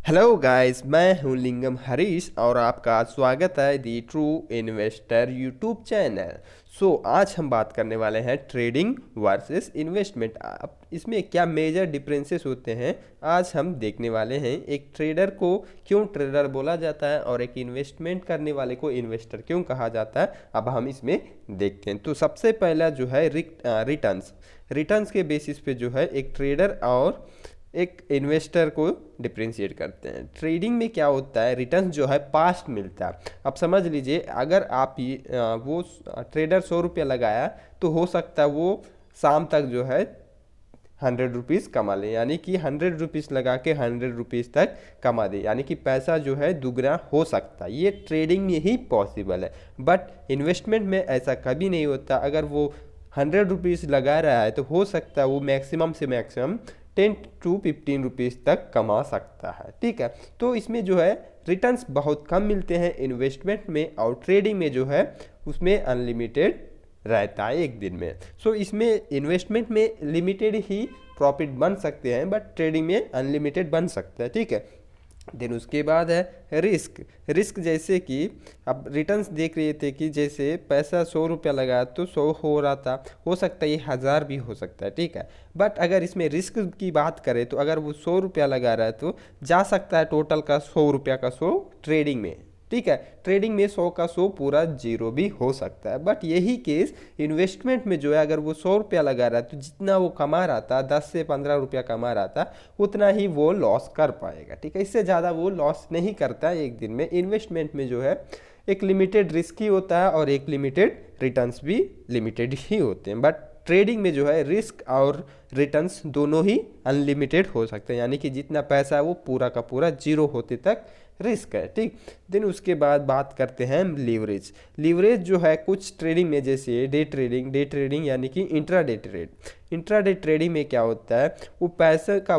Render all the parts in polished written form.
Hello guys, मैं हूं लिंगम हरीश और आपका स्वागत है दी ट्रू इन्वेस्टर यूट्यूब चैनल। आज हम बात करने वाले हैं ट्रेडिंग वर्सेस इन्वेस्टमेंट। अब इसमें क्या मेजर डिफरेंसेस होते हैं आज हम देखने वाले हैं। एक ट्रेडर को क्यों ट्रेडर बोला जाता है और एक इन्वेस्टमेंट करने वाले को इन्वेस्टर क्यों कहा जाता है, अब हम इसमें देखते हैं। तो सबसे पहला जो है रिटर्न्स रिटर्न्स के बेसिस पे जो है एक ट्रेडर और एक इन्वेस्टर को डिफ्रेंशिएट करते हैं। ट्रेडिंग में क्या होता है, रिटर्न जो है पास्ट मिलता है। अब समझ लीजिए, अगर आप वो ट्रेडर 100 रुपया लगाया तो हो सकता है वो शाम तक जो है 100 रुपीज़ कमा ले, यानी कि 100 रुपीज़ लगा के 100 रुपीज़ तक कमा दे, यानी कि पैसा जो है दुगना हो सकता है। ये ट्रेडिंग में ही पॉसिबल है, बट इन्वेस्टमेंट में ऐसा कभी नहीं होता। अगर वो 100 रुपीज़ लगा रहा है तो हो सकता है वो मैक्सिमम से मैक्सिमम 10 to 15 रुपीज़ तक कमा सकता है। ठीक है, तो इसमें जो है रिटर्न्स बहुत कम मिलते हैं इन्वेस्टमेंट में, और ट्रेडिंग में जो है उसमें अनलिमिटेड रहता है एक दिन में। इसमें इन्वेस्टमेंट में लिमिटेड ही प्रॉफिट बन सकते हैं, बट ट्रेडिंग में अनलिमिटेड बन सकता है। ठीक है, देन उसके बाद है रिस्क जैसे कि अब रिटर्न्स देख रहे थे कि जैसे पैसा 100 रुपया लगा तो 100 हो रहा था, हो सकता है ये 1000 भी हो सकता है। ठीक है, बट अगर इसमें रिस्क की बात करें तो अगर वो 100 रुपया लगा रहा है तो जा सकता है टोटल का 100 रुपया का 100 ट्रेडिंग में। ठीक है, ट्रेडिंग में 100 का 100 पूरा जीरो भी हो सकता है। बट यही केस इन्वेस्टमेंट में जो है, अगर वो 100 रुपया लगा रहा है तो जितना वो कमा रहा था, 10 से 15 रुपया कमा रहा था, उतना ही वो लॉस कर पाएगा। ठीक है, इससे ज़्यादा वो लॉस नहीं करता है एक दिन में। इन्वेस्टमेंट में जो है एक लिमिटेड रिस्क ही होता है और एक लिमिटेड रिटर्न्स भी लिमिटेड ही होते हैं। बट ट्रेडिंग में जो है रिस्क और रिटर्न्स दोनों ही अनलिमिटेड हो सकते हैं, यानी कि जितना पैसा है वो पूरा का पूरा जीरो होते तक रिस्क है। ठीक, देन उसके बाद बात करते हैं लीवरेज जो है कुछ ट्रेडिंग में, जैसे डे ट्रेडिंग यानी कि इंट्राडे ट्रेडिंग में क्या होता है, वो पैसे का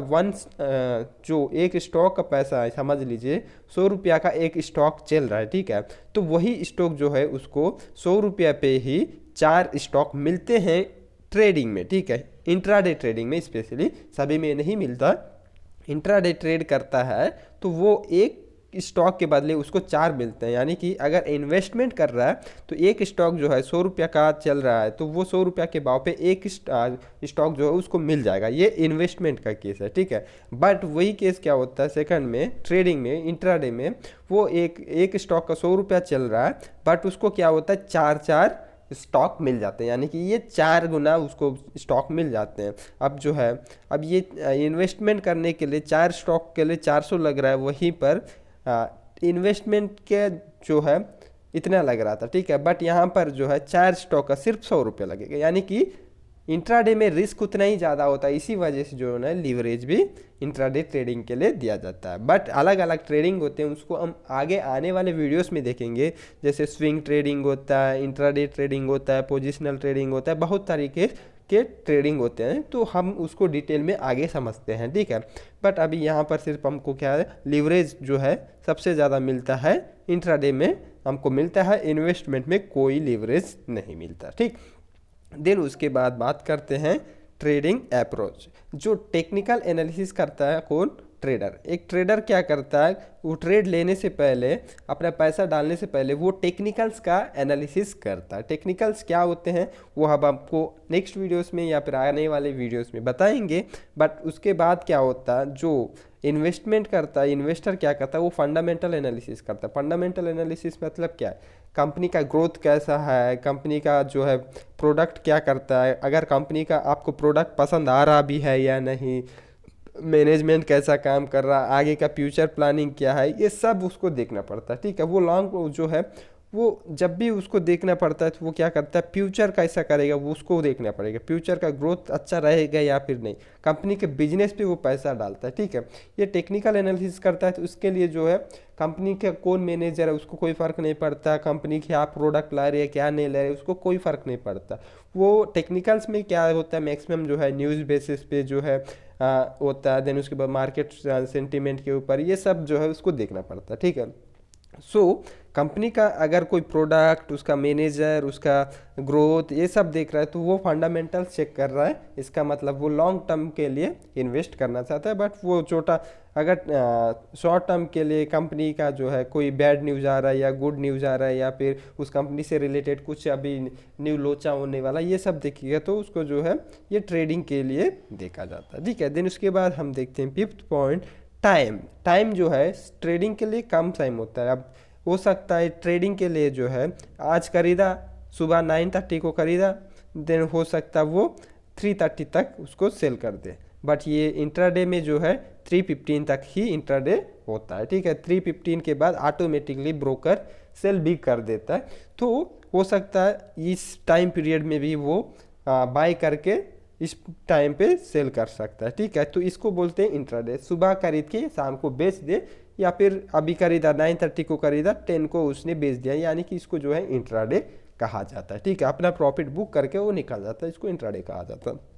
जो एक स्टॉक का पैसा है, समझ लीजिए 100 रुपया का एक स्टॉक चल रहा है। ठीक है, तो वही स्टॉक जो है उसको 100 रुपया पे ही 4 स्टॉक मिलते हैं ट्रेडिंग में। ठीक है, इंट्राडे ट्रेडिंग में स्पेशली, सभी में नहीं मिलता। इंट्राडे ट्रेड करता है तो वो एक स्टॉक के बदले उसको 4 मिलते हैं, यानी कि अगर इन्वेस्टमेंट कर रहा है तो एक स्टॉक जो है 100 रुपया का चल रहा है तो वो 100 रुपया के भाव पे एक स्टॉक जो है उसको मिल जाएगा। ये इन्वेस्टमेंट का केस है। ठीक है, बट वही केस क्या होता है सेकंड में, ट्रेडिंग में, इंट्राडे में, वो एक स्टॉक का 100 रुपया चल रहा है, बट उसको क्या होता है 4 स्टॉक मिल जाते हैं, यानी कि ये 4 गुना उसको स्टॉक मिल जाते हैं। अब जो है, अब ये इन्वेस्टमेंट करने के लिए 4 स्टॉक के लिए 400 लग रहा है, वहीं पर इन्वेस्टमेंट के जो है इतना लग रहा था। ठीक है, बट यहाँ पर जो है 4 स्टॉक का सिर्फ 100 रुपये लगेगा, यानी कि इंट्राडे में रिस्क उतना ही ज़्यादा होता है। इसी वजह से जो है ना लीवरेज भी इंट्राडे ट्रेडिंग के लिए दिया जाता है। बट अलग अलग ट्रेडिंग होते हैं, उसको हम आगे आने वाले वीडियोस में देखेंगे। जैसे स्विंग ट्रेडिंग होता है, इंट्राडे ट्रेडिंग होता है, पोजिशनल ट्रेडिंग होता है, बहुत तरीके के ट्रेडिंग होते हैं, तो हम उसको डिटेल में आगे समझते हैं। ठीक है, बट अभी यहाँ पर सिर्फ हमको क्या है, लीवरेज जो है सबसे ज़्यादा मिलता है इंट्राडे में, हमको मिलता है। इन्वेस्टमेंट में कोई लीवरेज नहीं मिलता। ठीक, देन उसके बाद बात करते हैं ट्रेडिंग अप्रोच। जो टेक्निकल एनालिसिस करता है कौन, ट्रेडर। एक ट्रेडर क्या करता है, वो ट्रेड लेने से पहले, अपना पैसा डालने से पहले वो टेक्निकल्स का एनालिसिस करता है। टेक्निकल्स क्या होते हैं वो हम आपको नेक्स्ट वीडियोस में या फिर आने वाले वीडियोस में बताएंगे। बट उसके बाद क्या होता है, जो इन्वेस्टमेंट करता है, इन्वेस्टर क्या करता है, वो फंडामेंटल एनालिसिस करता है। फंडामेंटल एनालिसिस मतलब क्या है, कंपनी का ग्रोथ कैसा है, कंपनी का जो है प्रोडक्ट क्या करता है, अगर कंपनी का आपको प्रोडक्ट पसंद आ रहा भी है या नहीं, मैनेजमेंट कैसा काम कर रहा है, आगे का फ्यूचर प्लानिंग क्या है, ये सब उसको देखना पड़ता है। ठीक है, वो लॉन्ग जो है वो जब भी उसको देखना पड़ता है तो वो क्या करता है, फ्यूचर कैसा करेगा वो उसको देखना पड़ेगा, फ्यूचर का ग्रोथ अच्छा रहेगा या फिर नहीं, कंपनी के बिजनेस पे वो पैसा डालता है। ठीक है, ये टेक्निकल एनालिसिस करता है। तो उसके लिए जो है कंपनी का कौन मैनेजर है उसको कोई फ़र्क नहीं पड़ता, कंपनी क्या प्रोडक्ट ला रही है क्या नहीं ला रही है उसको कोई फ़र्क नहीं पड़ता। वो टेक्निकल्स में क्या होता है, मैक्सिमम जो है न्यूज़ बेसिस पे जो है होता है। देन उसके बाद मार्केट सेंटीमेंट के ऊपर ये सब जो है उसको देखना पड़ता है। ठीक है, कंपनी का अगर कोई प्रोडक्ट, उसका मैनेजर, उसका ग्रोथ, ये सब देख रहा है तो वो फंडामेंटल चेक कर रहा है। इसका मतलब वो लॉन्ग टर्म के लिए इन्वेस्ट करना चाहता है। बट वो छोटा अगर शॉर्ट टर्म के लिए कंपनी का जो है कोई बैड न्यूज़ आ रहा है या गुड न्यूज़ आ रहा है या फिर उस कंपनी से रिलेटेड कुछ अभी न्यू लोचा होने वाला, ये सब देखिएगा तो उसको जो है ये ट्रेडिंग के लिए देखा जाता है। ठीक है, देन उसके बाद हम देखते हैं फिफ्थ पॉइंट, टाइम। टाइम जो है ट्रेडिंग के लिए कम टाइम होता है। अब हो सकता है ट्रेडिंग के लिए जो है आज खरीदा, सुबह 9:30 को खरीदा, देन हो सकता है वो 3:30 तक उसको सेल कर दे। बट ये इंट्राडे में जो है 3:15 तक ही इंट्राडे होता है। ठीक है, 3:15 के बाद ऑटोमेटिकली ब्रोकर सेल भी कर देता है। तो हो सकता है इस टाइम पीरियड में भी वो बाय करके इस टाइम पे सेल कर सकता है। ठीक है, तो इसको बोलते हैं इंट्राडे। सुबह खरीद के शाम को बेच दे, या फिर अभी खरीदा 9:30 को खरीदा 10 को उसने बेच दिया, यानी कि इसको जो है इंट्राडे कहा जाता है। ठीक है, अपना प्रॉफिट बुक करके वो निकल जाता है, इसको इंट्राडे कहा जाता है।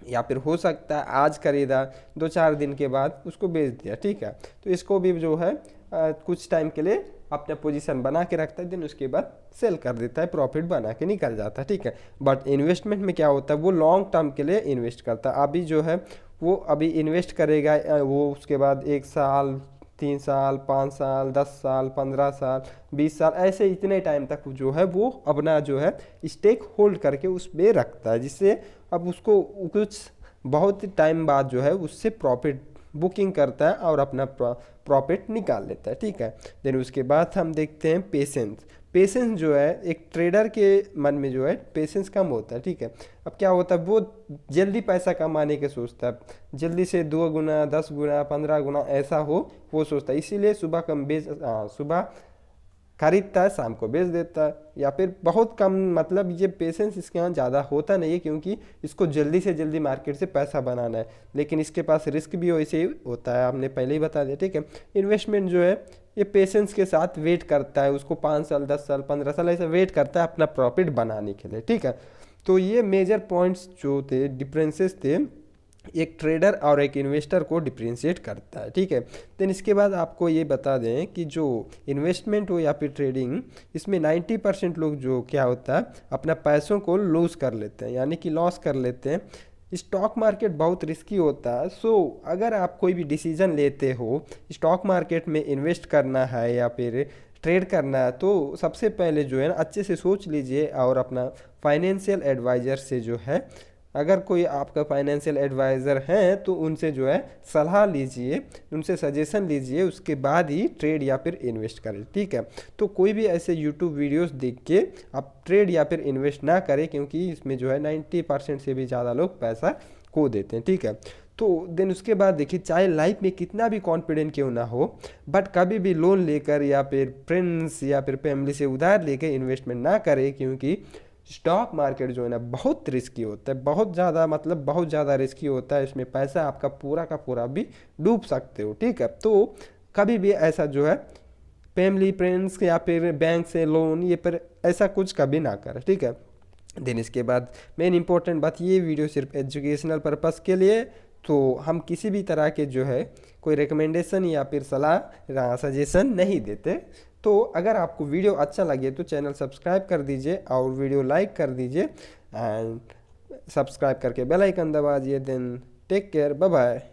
या फिर हो सकता है आज खरीदा 2-4 दिन के बाद उसको बेच दिया। ठीक है, तो इसको भी जो है कुछ टाइम के लिए अपना पोजीशन बना के रखता है, देन उसके बाद सेल कर देता है, प्रॉफिट बना के निकल जाता है। ठीक है, बट इन्वेस्टमेंट में क्या होता है, वो लॉन्ग टर्म के लिए इन्वेस्ट करता है। अभी जो है वो अभी इन्वेस्ट करेगा, वो उसके बाद 1 साल, 3 साल, 5 साल, 10 साल, 15 साल, 20 साल, ऐसे इतने टाइम तक जो है वो अपना जो है स्टेक होल्ड करके उसमें रखता है, जिससे अब उसको कुछ बहुत टाइम बाद जो है उससे प्रॉफिट बुकिंग करता है और अपना प्रॉफिट निकाल लेता है। ठीक है, देन उसके बाद हम देखते हैं पेशेंस। पेशेंस जो है एक ट्रेडर के मन में जो है पेशेंस कम होता है। ठीक है, अब क्या होता है, वो जल्दी पैसा कमाने के सोचता है, जल्दी से 2 गुना, 10 गुना, 15 गुना ऐसा हो वो सोचता है। इसीलिए सुबह खरीदता है, शाम को बेच देता है, या फिर बहुत कम, मतलब ये पेशेंस इसके यहाँ ज़्यादा होता नहीं है, क्योंकि इसको जल्दी से जल्दी मार्केट से पैसा बनाना है। लेकिन इसके पास रिस्क भी वैसे ही होता है, हमने पहले ही बता दिया। ठीक है, इन्वेस्टमेंट जो है ये पेशेंस के साथ वेट करता है, उसको 5 साल, 10 साल, 15 साल ऐसा वेट करता है अपना प्रॉफिट बनाने के लिए। ठीक है, तो ये मेजर पॉइंट्स जो थे, डिफरेंसेस थे, एक ट्रेडर और एक इन्वेस्टर को डिफ्रेंशिएट करता है। ठीक है, देन इसके बाद आपको ये बता दें कि जो इन्वेस्टमेंट हो या फिर ट्रेडिंग, इसमें 90% लोग जो क्या होता है अपना पैसों को लूज़ कर लेते हैं, यानी कि लॉस कर लेते हैं। स्टॉक मार्केट बहुत रिस्की होता है। अगर आप कोई भी डिसीजन लेते हो, स्टॉक मार्केट में इन्वेस्ट करना है या फिर ट्रेड करना है, तो सबसे पहले जो है ना अच्छे से सोच लीजिए और अपना फाइनेंशियल एडवाइज़र से जो है, अगर कोई आपका फाइनेंशियल एडवाइज़र हैं तो उनसे जो है सलाह लीजिए, उनसे सजेशन लीजिए, उसके बाद ही ट्रेड या फिर इन्वेस्ट करें। ठीक है, तो कोई भी ऐसे यूट्यूब वीडियोस देख के आप ट्रेड या फिर इन्वेस्ट ना करें, क्योंकि इसमें जो है 90% से भी ज़्यादा लोग पैसा खो देते हैं। ठीक है, तो देन उसके बाद देखिए, चाहे लाइफ में कितना भी कॉन्फिडेंट क्यों ना हो, बट कभी भी लोन लेकर या फिर फ्रेंड्स या फिर फैमिली से उधार लेकर इन्वेस्टमेंट ना करें, क्योंकि स्टॉक मार्केट जो है ना बहुत रिस्की होता है, बहुत ज़्यादा, मतलब बहुत ज़्यादा रिस्की होता है। इसमें पैसा आपका पूरा का पूरा भी डूब सकते हो। ठीक है, तो कभी भी ऐसा जो है फैमिली, फ्रेंड्स या फिर बैंक से लोन, ये पर ऐसा कुछ कभी ना करें। ठीक है, देन इसके बाद मेन इंपॉर्टेंट बात, ये वीडियो सिर्फ एजुकेशनल पर्पस के लिए, तो हम किसी भी तरह के जो है कोई रिकमेंडेशन या फिर सलाह सजेशन नहीं देते। तो अगर आपको वीडियो अच्छा लगे तो चैनल सब्सक्राइब कर दीजिए और वीडियो लाइक कर दीजिए एंड सब्सक्राइब करके बेल आइकन दबा दीजिए। Then take care, bye bye.